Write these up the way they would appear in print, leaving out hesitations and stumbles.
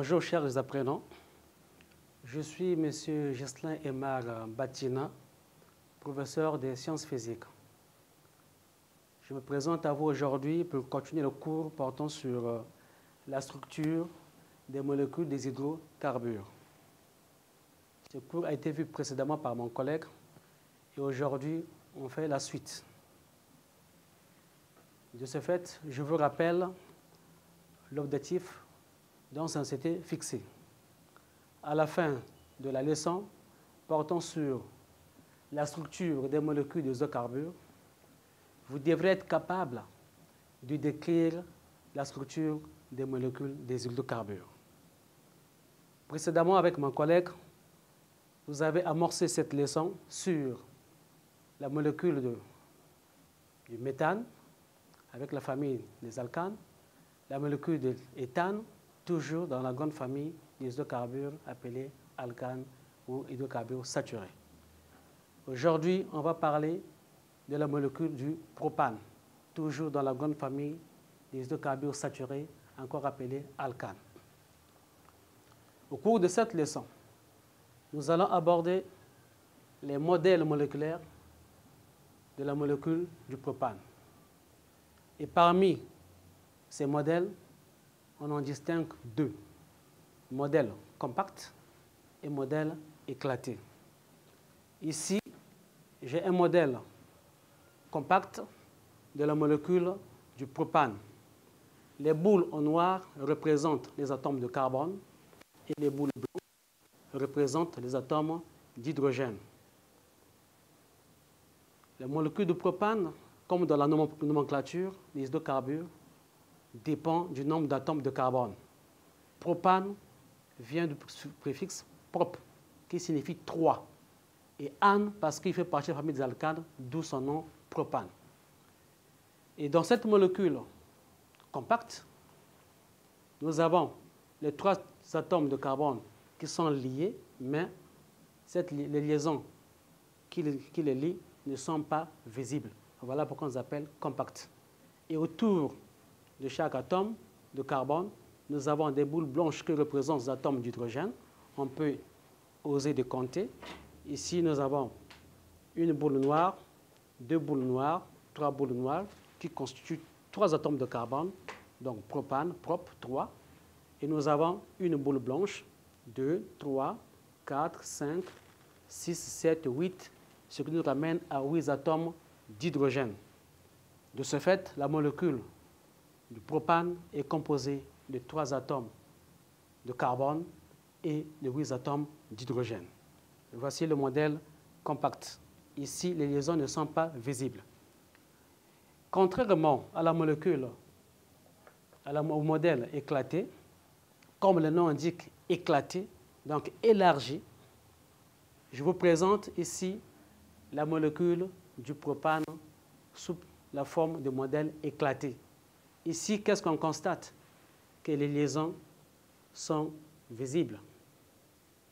Bonjour chers apprenants, je suis M. Ghislain Aimar Batina, professeur des sciences physiques. Je me présente à vous aujourd'hui pour continuer le cours portant sur la structure des molécules des hydrocarbures. Ce cours a été vu précédemment par mon collègue et aujourd'hui on fait la suite. De ce fait, je vous rappelle l'objectif dont on s'était fixé. À la fin de la leçon portant sur la structure des molécules des hydrocarbures, vous devrez être capable de décrire la structure des molécules des hydrocarbures. Précédemment, avec mon collègue, vous avez amorcé cette leçon sur la molécule du méthane, avec la famille des alcanes, la molécule de l'éthane, toujours dans la grande famille des hydrocarbures appelés alcanes ou hydrocarbures saturés. Aujourd'hui, on va parler de la molécule du propane, toujours dans la grande famille des hydrocarbures saturés, encore appelés alcanes. Au cours de cette leçon, nous allons aborder les modèles moléculaires de la molécule du propane. Et parmi ces modèles, on en distingue deux, modèle compact et modèle éclaté. Ici, j'ai un modèle compact de la molécule du propane. Les boules en noir représentent les atomes de carbone et les boules blanches représentent les atomes d'hydrogène. La molécule du propane, comme dans la nomenclature des hydrocarbures, dépend du nombre d'atomes de carbone. Propane vient du préfixe prop, qui signifie 3, et ane parce qu'il fait partie de la famille des alcanes, d'où son nom propane. Et dans cette molécule compacte, nous avons les 3 atomes de carbone qui sont liés, mais les liaisons qui les lient ne sont pas visibles. Voilà pourquoi on les appelle compacts. Et autour de chaque atome de carbone, nous avons des boules blanches qui représentent les atomes d'hydrogène. On peut oser de compter. Ici, nous avons une boule noire, 2 boules noires, 3 boules noires qui constituent 3 atomes de carbone, donc propane, prop, 3. Et nous avons une boule blanche, 2, 3, 4, 5, 6, 7, 8, ce qui nous ramène à 8 atomes d'hydrogène. De ce fait, la molécule du propane est composée de 3 atomes de carbone et de 8 atomes d'hydrogène. Voici le modèle compact. Ici, les liaisons ne sont pas visibles. Contrairement à la molécule, au modèle éclaté, comme le nom indique éclaté, donc élargi, je vous présente ici la molécule du propane sous la forme de modèle éclaté. Ici, qu'est-ce qu'on constate? Que les liaisons sont visibles.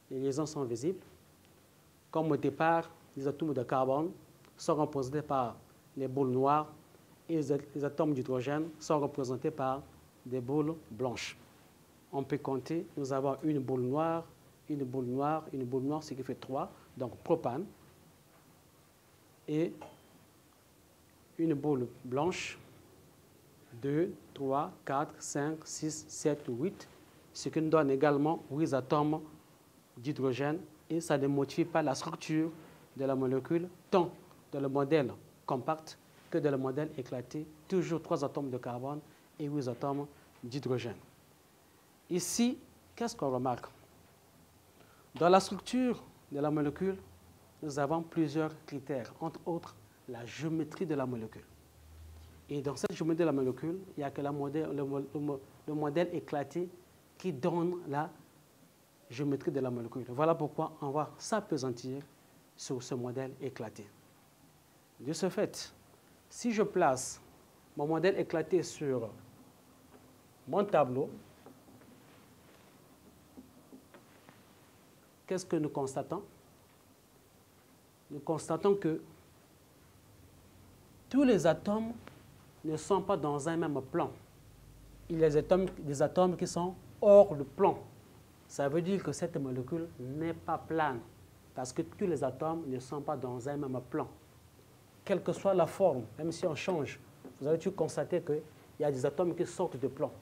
Les liaisons sont visibles. Comme au départ, les atomes de carbone sont représentés par les boules noires et les atomes d'hydrogène sont représentés par des boules blanches. On peut compter, nous avons une boule noire, une boule noire, une boule noire, ce qui fait 3, donc propane, et une boule blanche, 2, 3, 4, 5, 6, 7, 8, ce qui nous donne également 8 atomes d'hydrogène et ça ne modifie pas la structure de la molécule, tant dans le modèle compact que dans le modèle éclaté, toujours 3 atomes de carbone et 8 atomes d'hydrogène. Ici, qu'est-ce qu'on remarque? Dans la structure de la molécule, nous avons plusieurs critères, entre autres la géométrie de la molécule. Et dans cette géométrie de la molécule, il n'y a que le modèle éclaté qui donne la géométrie de la molécule. Voilà pourquoi on va s'appesantir sur ce modèle éclaté. De ce fait, si je place mon modèle éclaté sur mon tableau, qu'est-ce que nous constatons? Nous constatons que tous les atomes ne sont pas dans un même plan. Il y a des atomes qui sont hors le plan. Ça veut dire que cette molécule n'est pas plane, parce que tous les atomes ne sont pas dans un même plan. Quelle que soit la forme, même si on change, vous avez toujours constaté qu'il y a des atomes qui sortent de plan.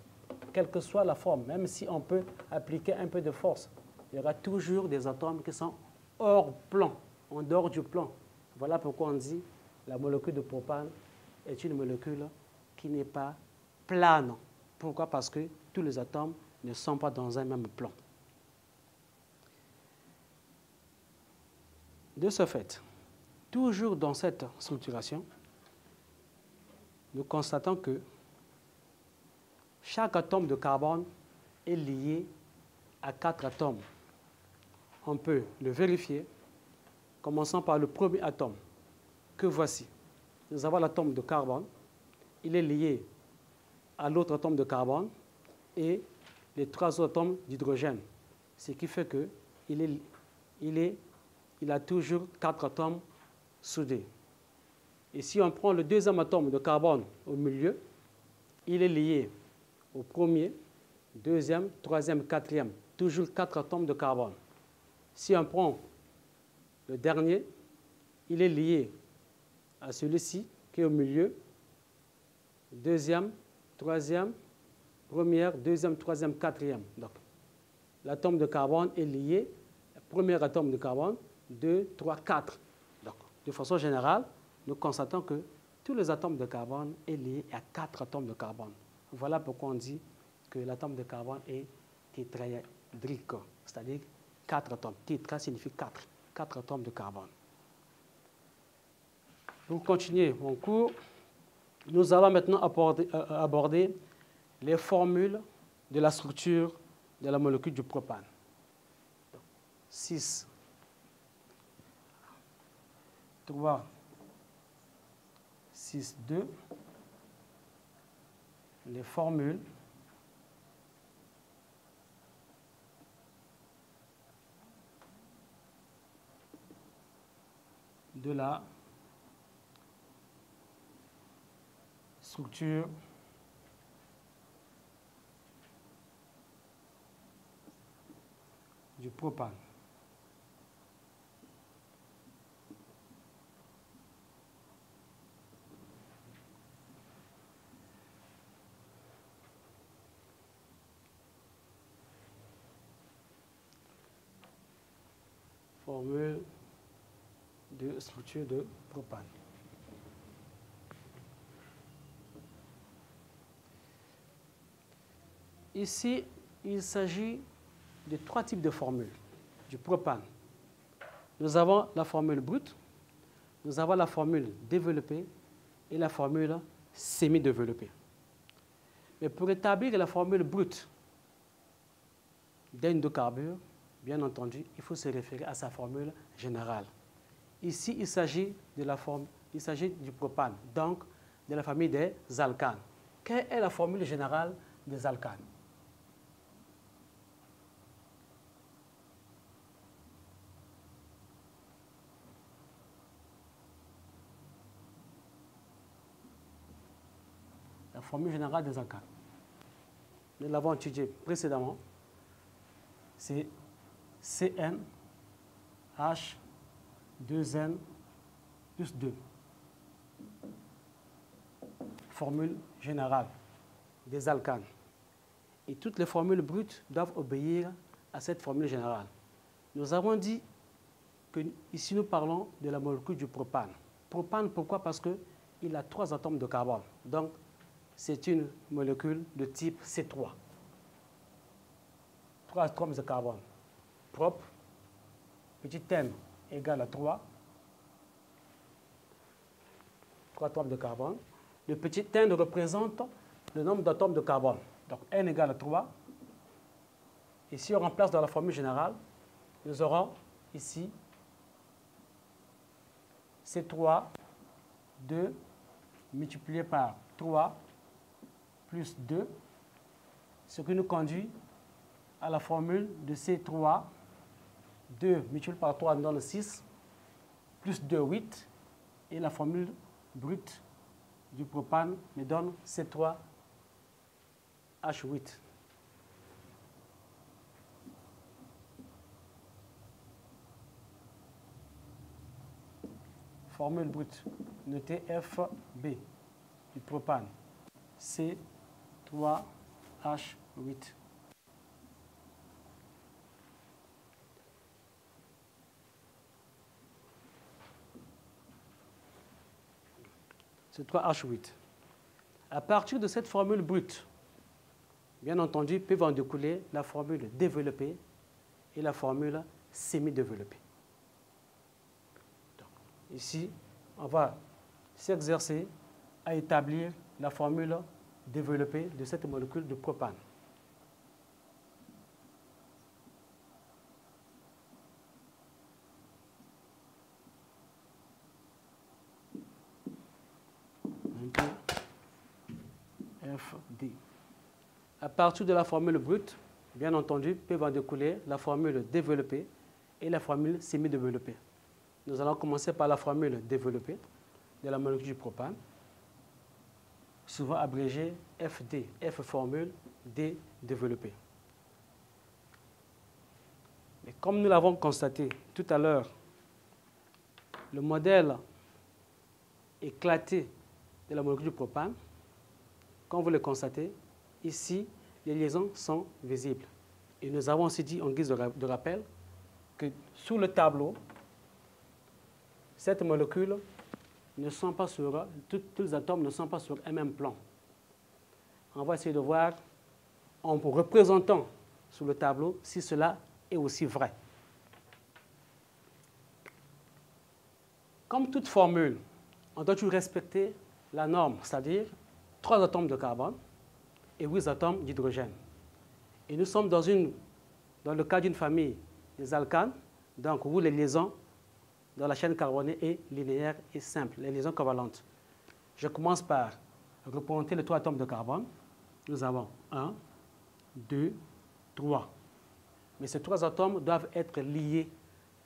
Quelle que soit la forme, même si on peut appliquer un peu de force, il y aura toujours des atomes qui sont hors plan, en dehors du plan. Voilà pourquoi on dit que la molécule de propane est une molécule qui n'est pas plane. Pourquoi? Parce que tous les atomes ne sont pas dans un même plan. De ce fait, toujours dans cette structuration, nous constatons que chaque atome de carbone est lié à 4 atomes. On peut le vérifier, commençant par le premier atome, que voici. Nous avons l'atome de carbone, il est lié à l'autre atome de carbone et les 3 autres atomes d'hydrogène, ce qui fait qu'il a toujours 4 atomes soudés. Et si on prend le deuxième atome de carbone au milieu, il est lié au premier, deuxième, troisième, quatrième, toujours 4 atomes de carbone. Si on prend le dernier, il est lié à celui-ci qui est au milieu, deuxième, troisième, première, deuxième, troisième, quatrième. Donc, l'atome de carbone est lié au premier atome de carbone, 2, 3, 4. Donc, de façon générale, nous constatons que tous les atomes de carbone sont liés à 4 atomes de carbone. Voilà pourquoi on dit que l'atome de carbone est tétraédrique, c'est-à-dire 4 atomes. Tétra signifie 4, 4 atomes de carbone. Pour continuer mon cours, nous allons maintenant aborder les formules de la structure de la molécule du propane. 6, 3, 6, 2, les formules de la structure du propane. Formule de structure de propane. Ici, il s'agit de 3 types de formules du propane. Nous avons la formule brute, nous avons la formule développée et la formule semi-développée. Mais pour établir la formule brute d'un hydrocarbure, bien entendu, il faut se référer à sa formule générale. Ici, il s'agit du propane, donc de la famille des alcanes. Quelle est la formule générale des alcanes? La formule générale des alcanes, nous l'avons étudié précédemment, c'est CN H 2N plus 2. Formule générale des alcanes. Et toutes les formules brutes doivent obéir à cette formule générale. Nous avons dit que ici nous parlons de la molécule du propane. Propane, pourquoi? Parce qu'il a 3 atomes de carbone. Donc, c'est une molécule de type C3. 3 atomes de carbone propre, petit n égale à 3. 3 atomes de carbone. Le petit n représente le nombre d'atomes de carbone. Donc, n égale à 3. Et si on remplace dans la formule générale, nous aurons ici C3, 2 multiplié par 3 plus 2, ce qui nous conduit à la formule de C3, 2 multiplié par 3 nous donne 6, plus 2, 8, et la formule brute du propane me donne C3H8. formule brute. Notez FB du propane. C3H8. C3H8. À partir de cette formule brute, bien entendu, peuvent en découler la formule développée et la formule semi-développée. Ici, on va s'exercer à établir la formule développée de cette molécule de propane. FD. À partir de la formule brute, bien entendu, peuvent en découler la formule développée et la formule semi-développée. Nous allons commencer par la formule développée de la molécule du propane, souvent abrégée FD, F formule, D développé. Mais comme nous l'avons constaté tout à l'heure, le modèle éclaté de la molécule du propane, comme vous le constatez, ici, les liaisons sont visibles. Et nous avons aussi dit en guise de rappel que sur le tableau, cette molécule ne sont pas sur, tous les atomes ne sont pas sur un même plan. On va essayer de voir en représentant sur le tableau si cela est aussi vrai. Comme toute formule, on doit toujours respecter la norme, c'est-à-dire 3 atomes de carbone et 8 atomes d'hydrogène. Et nous sommes dans le cas d'une famille des alcanes, donc où les liaisons dans la chaîne carbonée est linéaire et simple, les liaisons covalentes. Je commence par représenter les 3 atomes de carbone. Nous avons 1, 2, 3. Mais ces 3 atomes doivent être liés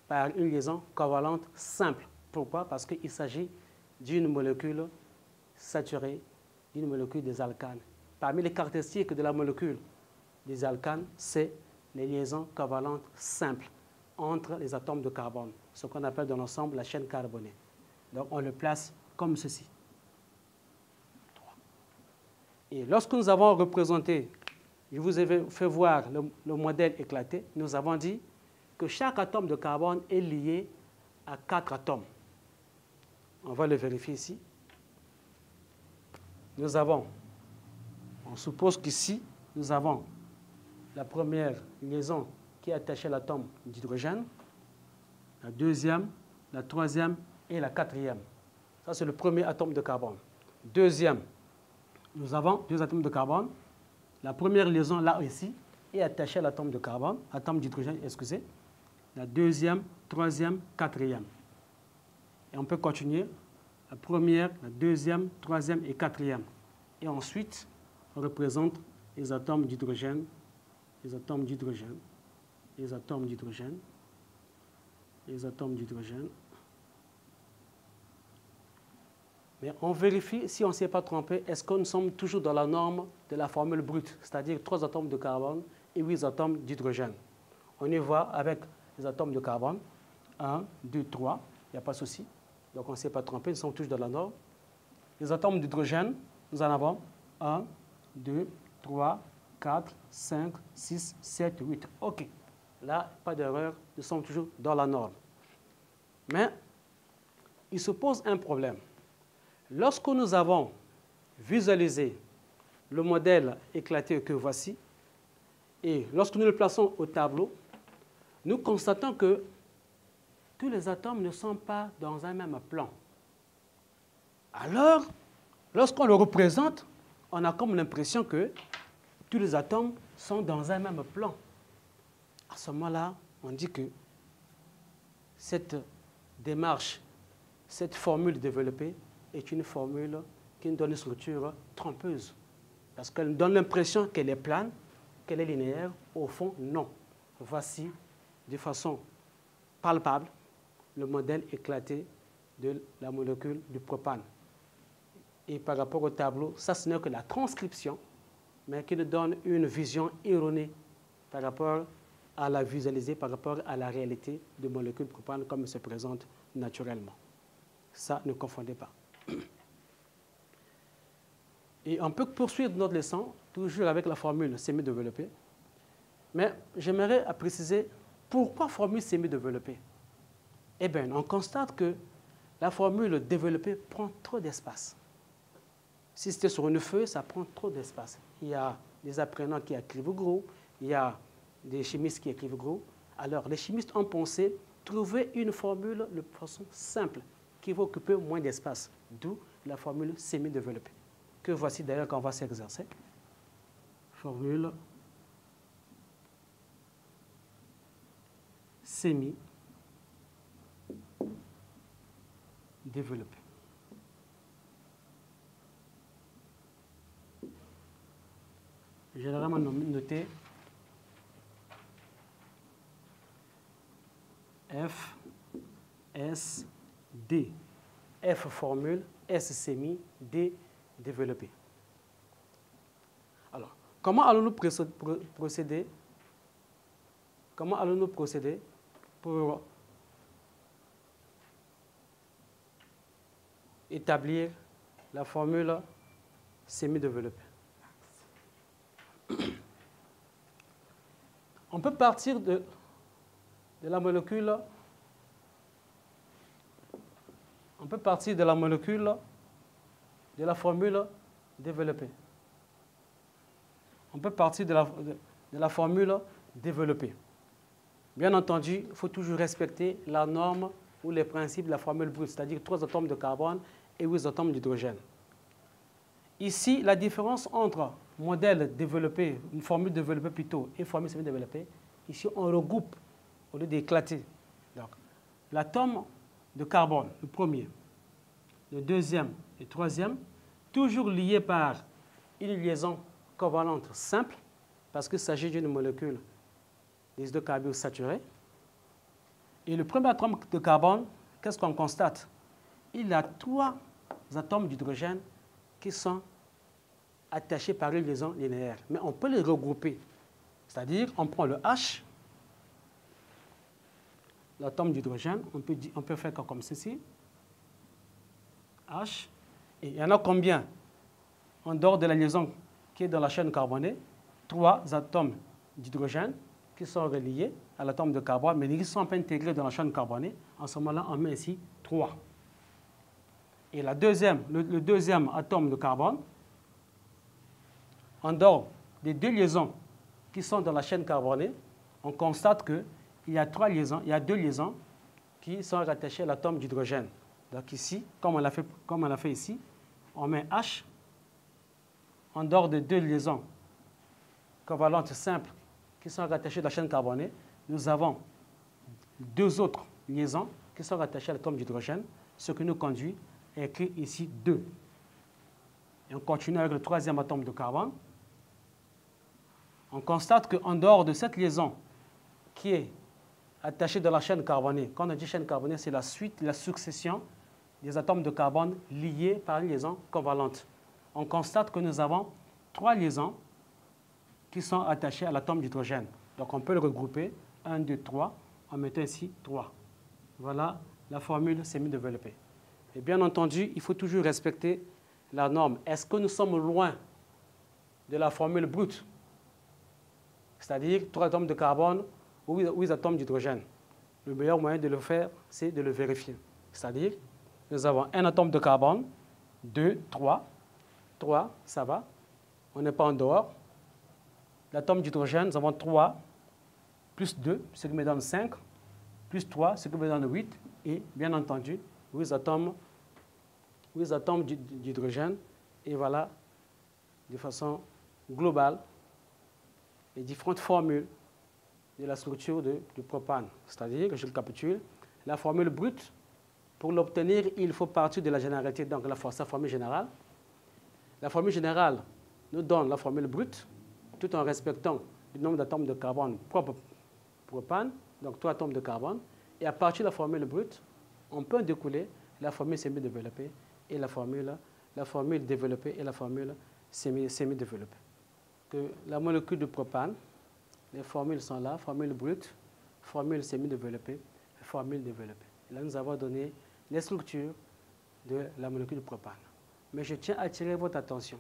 par une liaison covalente simple. Pourquoi? Parce qu'il s'agit d'une molécule saturée, d'une molécule des alcanes. Parmi les caractéristiques de la molécule des alcanes, c'est les liaisons covalentes simples entre les atomes de carbone, ce qu'on appelle dans l'ensemble la chaîne carbonée. Donc on le place comme ceci. Et lorsque nous avons représenté, je vous ai fait voir le modèle éclaté, nous avons dit que chaque atome de carbone est lié à 4 atomes. On va le vérifier ici. On suppose qu'ici, nous avons la première liaison qui est attachée à l'atome d'hydrogène, la deuxième, la troisième et la quatrième. Ça, c'est le premier atome de carbone. Deuxième, nous avons 2 atomes de carbone. La première liaison, là, ici, est attachée à l'atome de carbone, atome d'hydrogène, excusez. La deuxième, troisième, quatrième. Et on peut continuer. La première, la deuxième, troisième et quatrième. Et ensuite, on représente les atomes d'hydrogène, les atomes d'hydrogène, les atomes d'hydrogène, les atomes d'hydrogène. Mais on vérifie si on ne s'est pas trompé, est-ce que nous sommes toujours dans la norme de la formule brute, c'est-à-dire 3 atomes de carbone et 8 atomes d'hydrogène. On y voit avec les atomes de carbone, 1, 2, 3, il n'y a pas de souci. Donc on ne s'est pas trompé, nous sommes toujours dans la norme. Les atomes d'hydrogène, nous en avons 1, 2, 3, 4, 5, 6, 7, 8. OK. Là, pas d'erreur, nous sommes toujours dans la norme. Mais il se pose un problème. Lorsque nous avons visualisé le modèle éclaté que voici, et lorsque nous le plaçons au tableau, nous constatons que tous les atomes ne sont pas dans un même plan. Alors, lorsqu'on le représente, on a comme l'impression que tous les atomes sont dans un même plan. À ce moment-là, on dit que cette démarche, cette formule développée est une formule qui nous donne une structure trompeuse. Parce qu'elle nous donne l'impression qu'elle est plane, qu'elle est linéaire. Au fond, non. Voici, de façon palpable, le modèle éclaté de la molécule du propane. Et par rapport au tableau, ça ce n'est que la transcription, mais qui nous donne une vision erronée par rapport à la visualiser, par rapport à la réalité de molécules propane comme elle se présente naturellement. Ça, ne confondez pas. Et on peut poursuivre notre leçon, toujours avec la formule semi-développée. Mais j'aimerais préciser pourquoi formule semi-développée. Eh bien, on constate que la formule développée prend trop d'espace. Si c'était sur une feuille, ça prend trop d'espace. Il y a des apprenants qui écrivent gros, il y a des chimistes qui écrivent gros. Alors, les chimistes ont pensé trouver une formule de façon simple qui va occuper moins d'espace, d'où la formule semi-développée, que voici d'ailleurs quand on va s'exercer. Formule semi-développée. Généralement noté F, S, D. F formule, S semi, D développé. Alors, comment allons-nous procéder? Comment allons-nous procéder pour établir la formule semi-développée? On peut partir de la molécule. On peut partir de la molécule de la formule développée. On peut partir de la formule développée. Bien entendu, il faut toujours respecter la norme ou les principes de la formule brute, c'est-à-dire 3 atomes de carbone et 8 atomes d'hydrogène. Ici, la différence entre modèle développé, une formule développée plutôt, et formule semi-développée, ici on regroupe au lieu d'éclater. Donc, l'atome de carbone, le premier, le deuxième et le troisième, toujours liés par une liaison covalente simple, parce qu'il s'agit d'une molécule d'hydrocarbures saturés. Et le premier atome de carbone, qu'est-ce qu'on constate? Il a 3 atomes d'hydrogène qui sont attachés par une liaison linéaire. Mais on peut les regrouper. C'est-à-dire, on prend le H, l'atome d'hydrogène, on peut faire comme ceci. H. Et il y en a combien? En dehors de la liaison qui est dans la chaîne carbonée, 3 atomes d'hydrogène qui sont reliés à l'atome de carbone, mais ils ne sont pas intégrés dans la chaîne carbonée. En ce moment-là, on met ici 3. Et le deuxième atome de carbone, en dehors des 2 liaisons qui sont dans la chaîne carbonée, on constate qu'il y a 2 liaisons qui sont rattachées à l'atome d'hydrogène. Donc ici, comme on l'a fait ici, on met H. En dehors des 2 liaisons covalentes simples qui sont rattachées à la chaîne carbonée, nous avons 2 autres liaisons qui sont rattachées à l'atome d'hydrogène, ce qui nous conduit à écrire ici 2. Et on continue avec le 3e atome de carbone. On constate qu'en dehors de cette liaison qui est attachée dans la chaîne carbonée, quand on dit chaîne carbonée, c'est la suite, la succession des atomes de carbone liés par une liaison covalente. On constate que nous avons 3 liaisons qui sont attachées à l'atome d'hydrogène. Donc on peut le regrouper, 1, 2, 3, en mettant ici 3. Voilà la formule semi-développée. Et bien entendu, il faut toujours respecter la norme. Est-ce que nous sommes loin de la formule brute? C'est-à-dire 3 atomes de carbone ou 8 atomes d'hydrogène. Le meilleur moyen de le faire, c'est de le vérifier. C'est-à-dire, nous avons 1 atome de carbone, 2, 3. 3, ça va. On n'est pas en dehors. L'atome d'hydrogène, nous avons 3 plus 2, ce qui me donne 5, plus 3, ce qui me donne 8. Et bien entendu, 8 atomes d'hydrogène. Et voilà, de façon globale, les différentes formules de la structure du propane. C'est-à-dire, je récapitule, la formule brute, pour l'obtenir, il faut partir de la généralité, donc sa formule générale. La formule générale nous donne la formule brute, tout en respectant le nombre d'atomes de carbone propre propane, donc 3 atomes de carbone. Et à partir de la formule brute, on peut découler la formule semi-développée et la formule développée et la formule semi-développée. Que la molécule de propane, les formules sont là, formule brute, formule semi-développée, formule développée. Et là, nous avons donné les structures de la molécule de propane. Mais je tiens à attirer votre attention,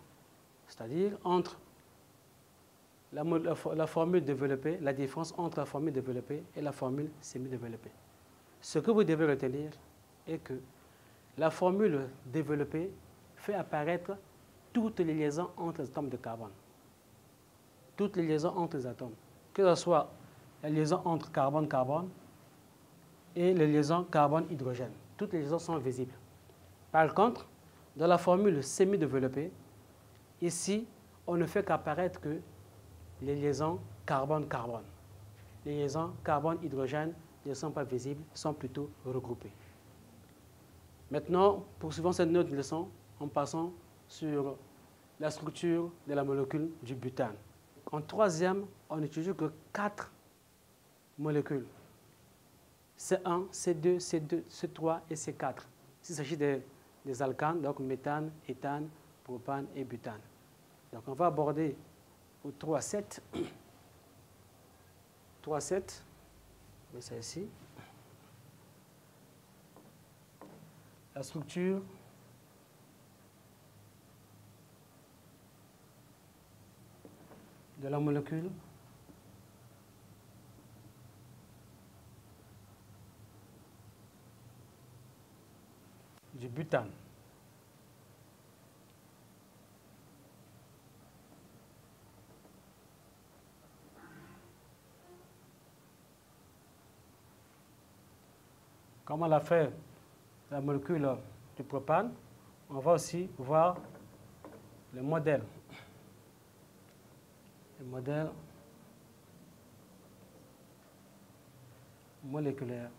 c'est-à-dire entre la formule développée, la différence entre la formule développée et la formule semi-développée. Ce que vous devez retenir est que la formule développée fait apparaître toutes les liaisons entre les atomes de carbone. Toutes les liaisons entre les atomes, que ce soit la liaison entre carbone-carbone et les liaisons carbone-hydrogène. Toutes les liaisons sont visibles. Par contre, dans la formule semi-développée, ici, on ne fait qu'apparaître que les liaisons carbone-carbone. Les liaisons carbone-hydrogène ne sont pas visibles, sont plutôt regroupées. Maintenant, poursuivons cette note de leçon en passant sur la structure de la molécule du butane. En troisième, on n'utilise que 4 molécules. C1, C2, C2, C3 et C4. Il s'agit des alcanes, donc méthane, éthane, propane et butane. Donc on va aborder au 3,7. 3,7, mais c'est ici. La structure de la molécule du butane. Comme on l'a fait la molécule du propane, on va aussi voir le modèle. Le modèle moléculaire.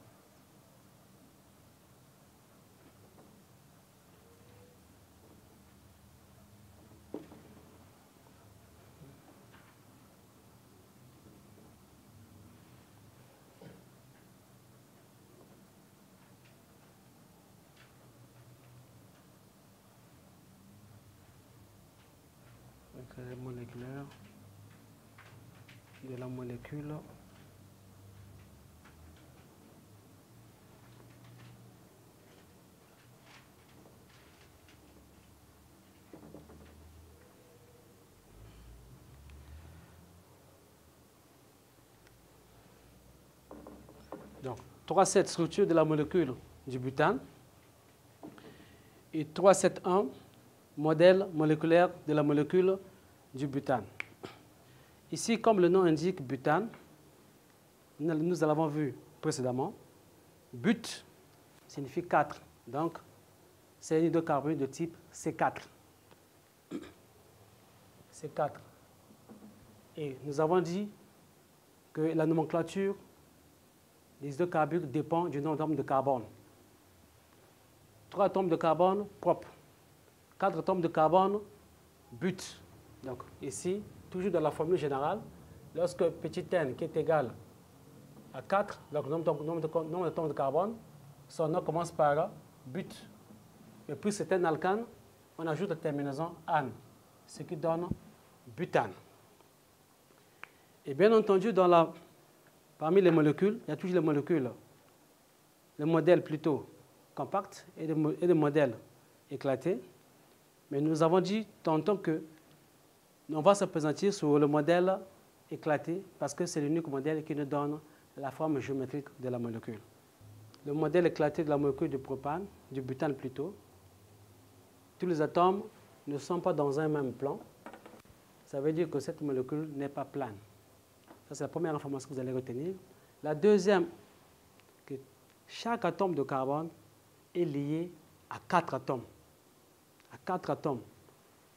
Moléculaire de la molécule donc 3,7 structure de la molécule du butane et 3,7,1 modèle moléculaire de la molécule du butane. Ici, comme le nom indique butane, nous l'avons vu précédemment, but signifie 4. Donc, c'est un hydrocarbure de type C4. C4. Et nous avons dit que la nomenclature des hydrocarbures dépend du nombre d'atomes de carbone. 3 atomes de carbone propres. 4 atomes de carbone but. Donc ici, toujours dans la formule générale, lorsque petit n qui est égal à 4, donc le nombre d'atomes de carbone, son nom commence par but. Et puis c'est un alcane, on ajoute la terminaison -ane, ce qui donne butane. Et bien entendu, parmi les molécules, il y a toujours les molécules, les modèles plutôt compacts et des modèles éclatés. Mais nous avons dit tantôt que on va se présenter sur le modèle éclaté parce que c'est l'unique modèle qui nous donne la forme géométrique de la molécule. Le modèle éclaté de la molécule du propane, du butane plutôt, tous les atomes ne sont pas dans un même plan. Ça veut dire que cette molécule n'est pas plane. Ça, c'est la première information que vous allez retenir. La deuxième, que chaque atome de carbone est lié à 4 atomes. À 4 atomes.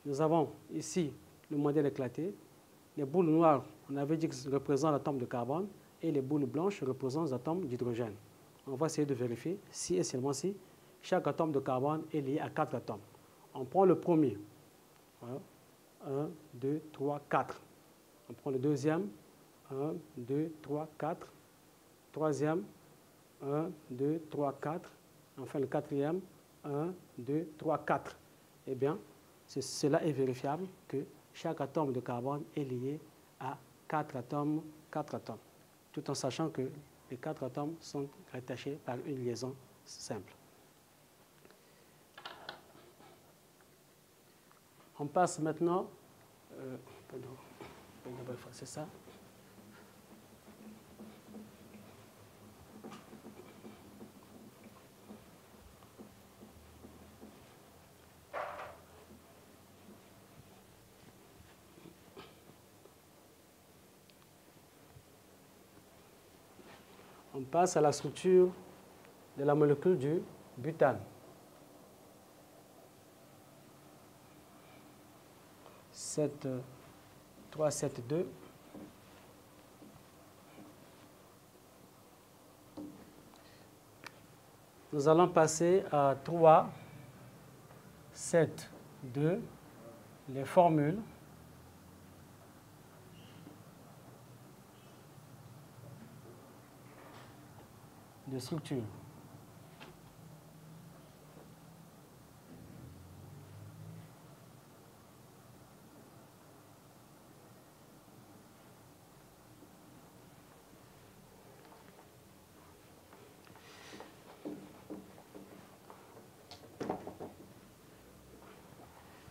Nous avons ici le modèle éclaté. Les boules noires, on avait dit que représentent l'atome de carbone et les boules blanches représentent les atomes d'hydrogène. On va essayer de vérifier si et seulement si chaque atome de carbone est lié à 4 atomes. On prend le premier. Voilà. 1, 2, 3, 4. On prend le deuxième. 1, 2, 3, 4. Troisième. 1, 2, 3, 4. Enfin le quatrième. 1, 2, 3, 4. Eh bien, cela est vérifiable que chaque atome de carbone est lié à 4 atomes, tout en sachant que les 4 atomes sont rattachés par une liaison simple. On passe maintenant, c'est ça. On passe à la structure de la molécule du butane. 3, 7, 2. Nous allons passer à 3, 7, 2, les formules. De structure.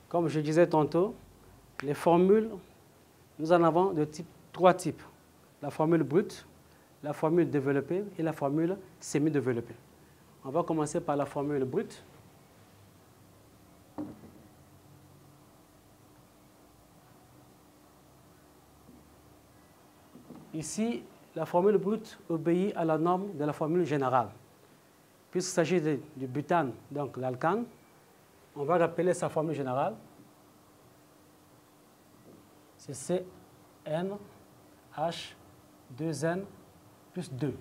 Comme je disais tantôt, les formules, nous en avons de trois types. La formule brute, la formule développée et la formule semi-développée. On va commencer par la formule brute. Ici, la formule brute obéit à la norme de la formule générale. Puisqu'il s'agit du butane, donc l'alcane, on va rappeler sa formule générale. C'est CnH2n plus 2.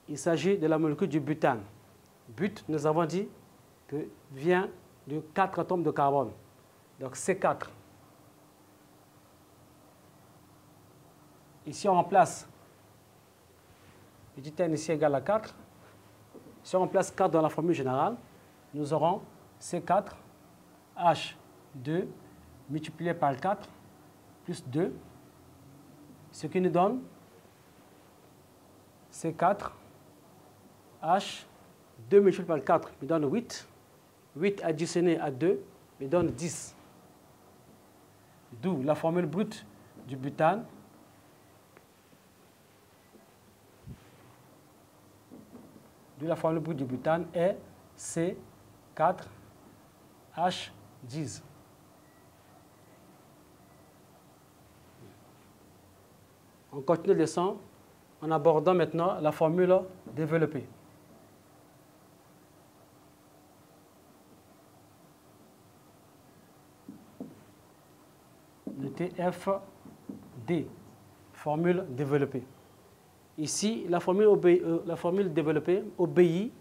Il s'agit de la molécule du butane. But, nous avons dit, que vient de 4 atomes de carbone. Donc C4. Ici, on remplace le dithène ici égal à 4. Si on remplace 4 dans la formule générale, nous aurons C4H2 multiplié par 4 plus 2, ce qui nous donne C4H2 multiplié par 4 me donne 8. 8 additionné à 2 me donne 10. D'où la formule brute du butane. D'où la formule brute du butane est C4H10. On continue le leçon en abordant maintenant la formule développée. Le TFD, formule développée. Ici, la formule développée obéit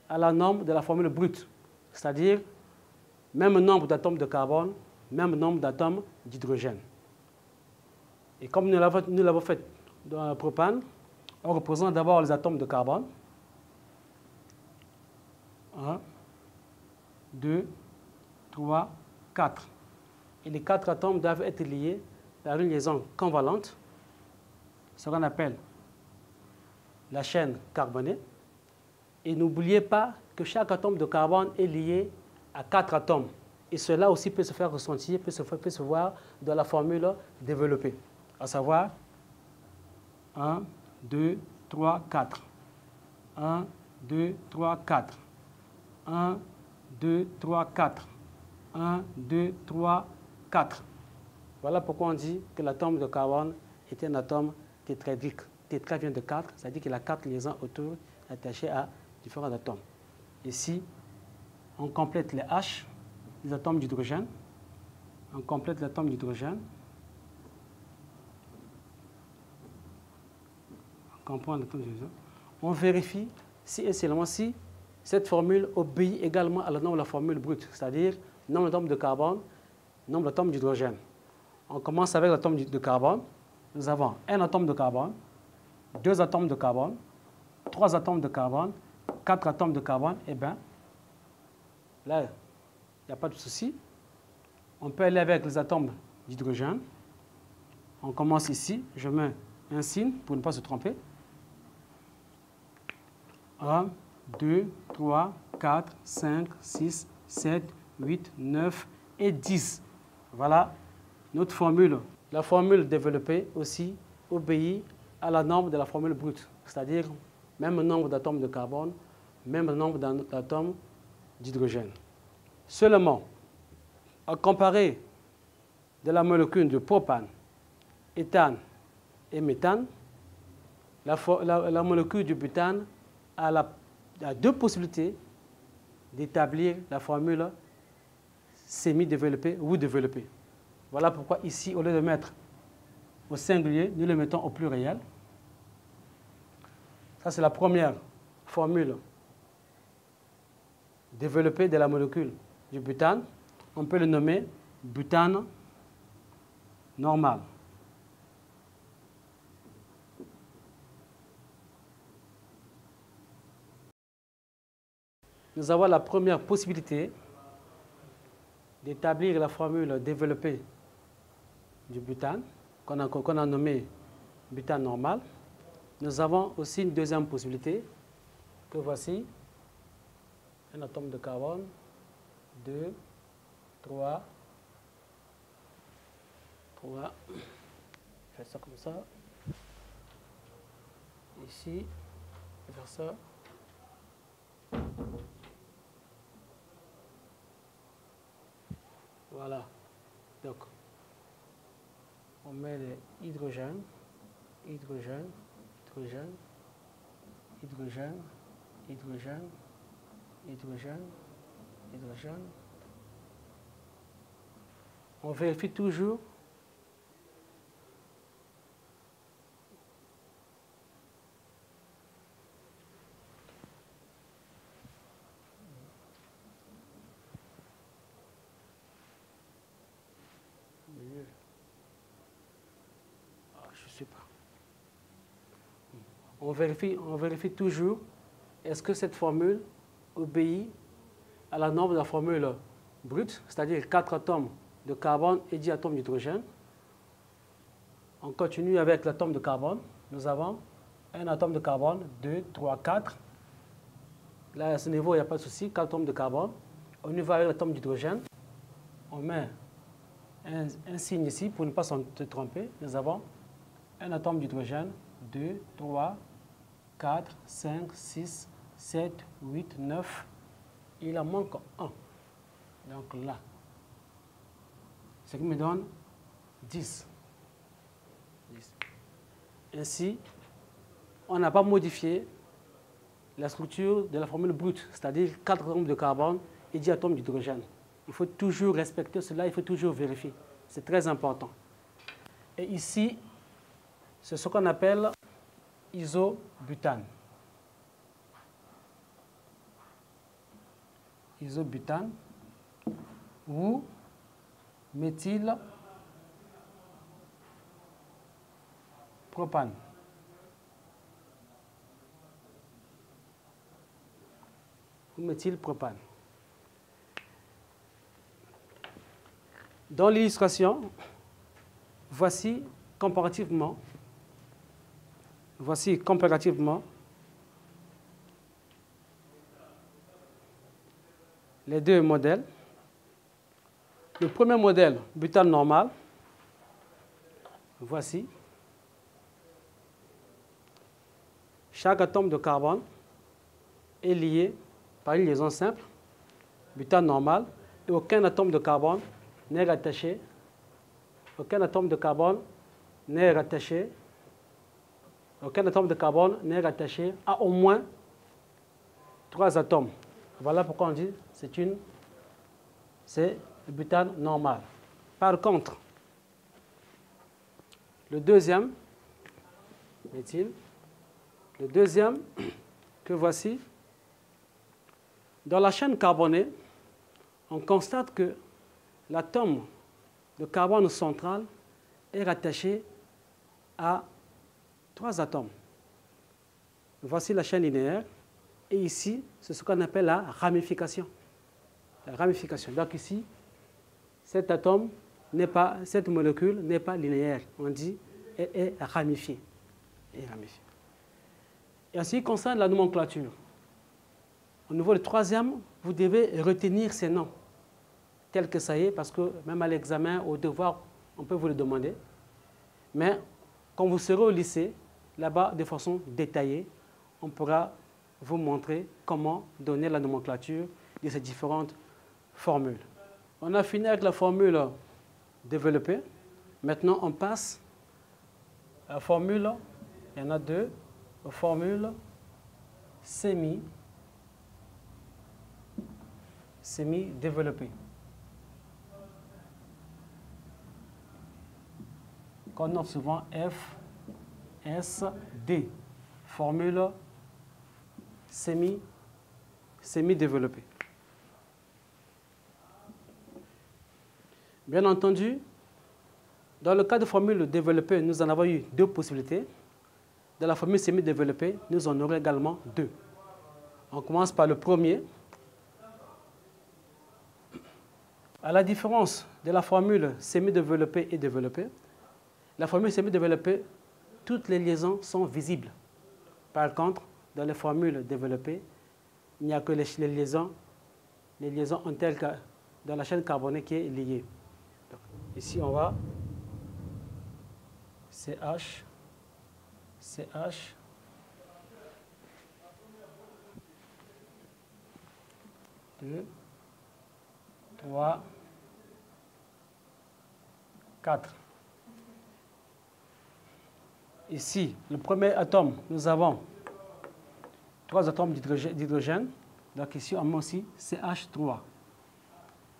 à la norme de la formule brute, c'est-à-dire même nombre d'atomes de carbone, même nombre d'atomes d'hydrogène. Et comme nous l'avons fait dans le propane, on représente d'abord les atomes de carbone. 1, 2, 3, 4. Et les 4 atomes doivent être liés par une liaison convalente, ce qu'on appelle la chaîne carbonée. Et n'oubliez pas que chaque atome de carbone est lié à 4 atomes. Et cela aussi peut se faire ressentir, peut se voir dans la formule développée. À savoir 1, 2, 3, 4. 1, 2, 3, 4. 1, 2, 3, 4. 1, 2, 3, 4. Voilà pourquoi on dit que l'atome de carbone est un atome tétraédrique. Tétra vient de 4, c'est-à-dire qu'il a 4 liaisons autour attachées à différents atomes. Ici, on complète les H, les atomes d'hydrogène. On complète l'atome d'hydrogène. On vérifie si et seulement si cette formule obéit également à la norme de la formule brute, c'est-à-dire nombre d'atomes de carbone, nombre d'atomes d'hydrogène. On commence avec l'atome de carbone. Nous avons un atome de carbone, 2 atomes de carbone, 3 atomes de carbone, 4 atomes de carbone. Eh bien, là, il n'y a pas de souci. On peut aller avec les atomes d'hydrogène. On commence ici. Je mets un signe pour ne pas se tromper. 1, 2, 3, 4, 5, 6, 7, 8, 9 et 10. Voilà notre formule. La formule développée aussi obéit à la norme de la formule brute, c'est-à-dire même nombre d'atomes de carbone, même nombre d'atomes d'hydrogène. Seulement, à comparer de la molécule de propane, éthane et méthane, la molécule du butane a deux possibilités d'établir la formule semi-développée ou développée. Voilà pourquoi ici, au lieu de mettre au singulier, nous le mettons au pluriel. Ça, c'est la première formule développée de la molécule du butane. On peut le nommer butane normal. Nous avons la première possibilité d'établir la formule développée du butane, qu'on a nommé butane normal. Nous avons aussi une deuxième possibilité, que voici. Un atome de carbone, 2, 3, je fais ça comme ça. Ici, je vais faire ça. Voilà. Donc, on met les hydrogènes, hydrogène, hydrogène, hydrogène, hydrogène, hydrogène, hydrogène. On vérifie toujours je ne sais pas. On vérifie toujours est-ce que cette formule obéit à la norme de la formule brute, c'est-à-dire 4 atomes de carbone et 10 atomes d'hydrogène. On continue avec l'atome de carbone. Nous avons un atome de carbone, 2, 3, 4. Là, à ce niveau, il n'y a pas de souci, 4 atomes de carbone. On y va avec l'atome d'hydrogène. On met un signe ici pour ne pas se tromper. Nous avons un atome d'hydrogène, 2, 3, 4, 5, 6, 7, 8, 9. Il en manque un. Donc là, ce qui me donne 10. Ainsi, on n'a pas modifié la structure de la formule brute, c'est-à-dire 4 atomes de carbone et 10 atomes d'hydrogène. Il faut toujours respecter cela, il faut toujours vérifier. C'est très important. Et ici, c'est ce qu'on appelle isobutane. Isobutane ou méthylpropane. Ou méthylpropane. Dans l'illustration, voici comparativement les deux modèles. Le premier modèle, butane normal, voici. Chaque atome de carbone est lié par une liaison simple, butane normal, et aucun atome de carbone n'est rattaché. Aucun atome de carbone n'est rattaché. Aucun atome de carbone n'est rattaché à au moins 3 atomes. Voilà pourquoi on dit c'est le butane normal. Par contre, le deuxième méthyle, le deuxième que voici, dans la chaîne carbonée, on constate que l'atome de carbone central est rattaché à 3 atomes. Voici la chaîne linéaire. Et ici, c'est ce qu'on appelle la ramification. La ramification. Donc ici, cet atome cette molécule n'est pas linéaire. On dit elle est ramifiée. Et en ce qui concerne la nomenclature, au niveau du troisième, vous devez retenir ces noms. tel que ça y est, parce que même à l'examen, au devoir, on peut vous le demander. Mais quand vous serez au lycée, là-bas, de façon détaillée, on pourra vous montrer comment donner la nomenclature de ces différentes formules. On a fini avec la formule développée. Maintenant, on passe à la formule, il y en a deux, la formule semi-développée. Qu'on note souvent F, S, D. Formule semi-développée. Bien entendu, dans le cas de formule développée, nous en avons eu deux possibilités. Dans la formule semi-développée, nous en aurons également deux. On commence par le premier. À la différence de la formule semi-développée et développée, la formule semi-développée, toutes les liaisons sont visibles. Par contre, dans les formules développées, il n'y a que les liaisons en tel que dans la chaîne carbonée qui est liée. Donc, ici, on va CH, 2, 3, 4. Ici, le premier atome, nous avons 3 atomes d'hydrogène. Donc ici, on met aussi CH3.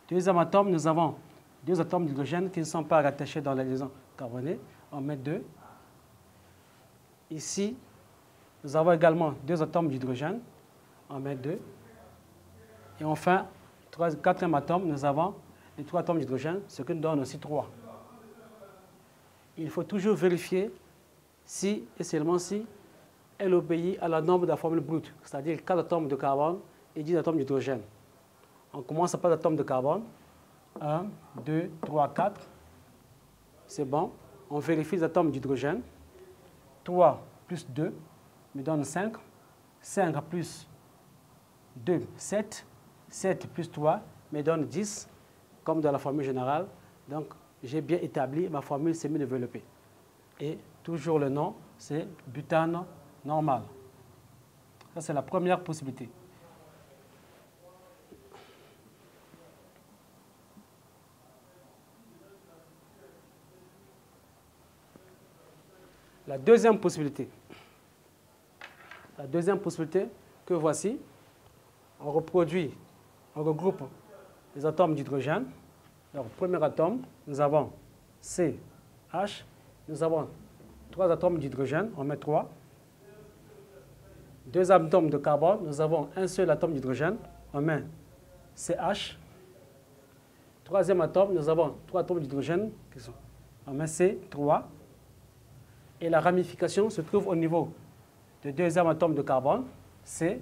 Deuxième atome, nous avons 2 atomes d'hydrogène qui ne sont pas rattachés dans la liaison carbonée. On met 2. Ici, nous avons également 2 atomes d'hydrogène. On met 2. Et enfin, quatrième atome, nous avons les 3 atomes d'hydrogène, ce qui nous donne aussi 3. Il faut toujours vérifier si et seulement si elle obéit à la norme de la formule brute, c'est-à-dire 4 atomes de carbone et 10 atomes d'hydrogène. On commence par l'atome de carbone. 1, 2, 3, 4. C'est bon. On vérifie les atomes d'hydrogène. 3 plus 2 me donne 5. 5 plus 2, 7. 7 plus 3 me donne 10, comme dans la formule générale. Donc, j'ai bien établi ma formule semi-développée. Et toujours le nom, c'est butane normal. Ça, c'est la première possibilité. La deuxième possibilité que voici, on regroupe les atomes d'hydrogène. Donc, premier atome, nous avons CH, nous avons 3 atomes d'hydrogène, on met 3. 2 atomes de carbone, nous avons un seul atome d'hydrogène, on met CH. Troisième atome, nous avons 3 atomes d'hydrogène, on met C3. Et la ramification se trouve au niveau du deuxième atome de carbone, C,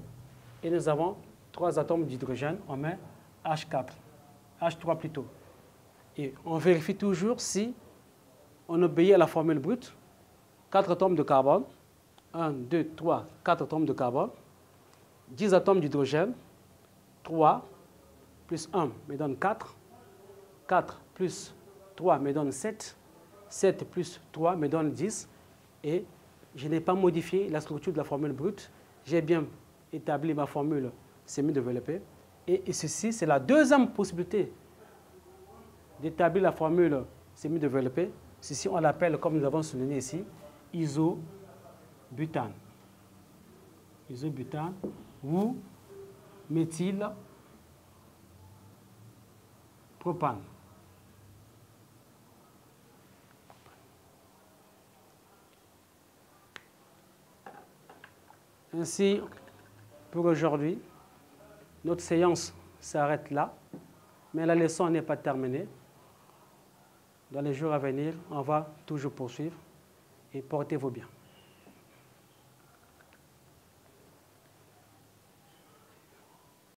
et nous avons 3 atomes d'hydrogène, on met H4, H3 plutôt. Et on vérifie toujours si on obéit à la formule brute. 4 atomes de carbone, 1, 2, 3, 4 atomes de carbone, 10 atomes d'hydrogène, 3 plus 1 me donne 4, 4 plus 3 me donne 7, 7 plus 3 me donne 10, et je n'ai pas modifié la structure de la formule brute, j'ai bien établi ma formule semi-développée, et ceci, c'est la deuxième possibilité d'établir la formule semi-développée. Ceci, on l'appelle, comme nous avons souligné ici, isobutane. Isobutane ou méthylpropane. Ainsi, pour aujourd'hui, notre séance s'arrête là, mais la leçon n'est pas terminée. Dans les jours à venir, on va toujours poursuivre et portez-vous bien.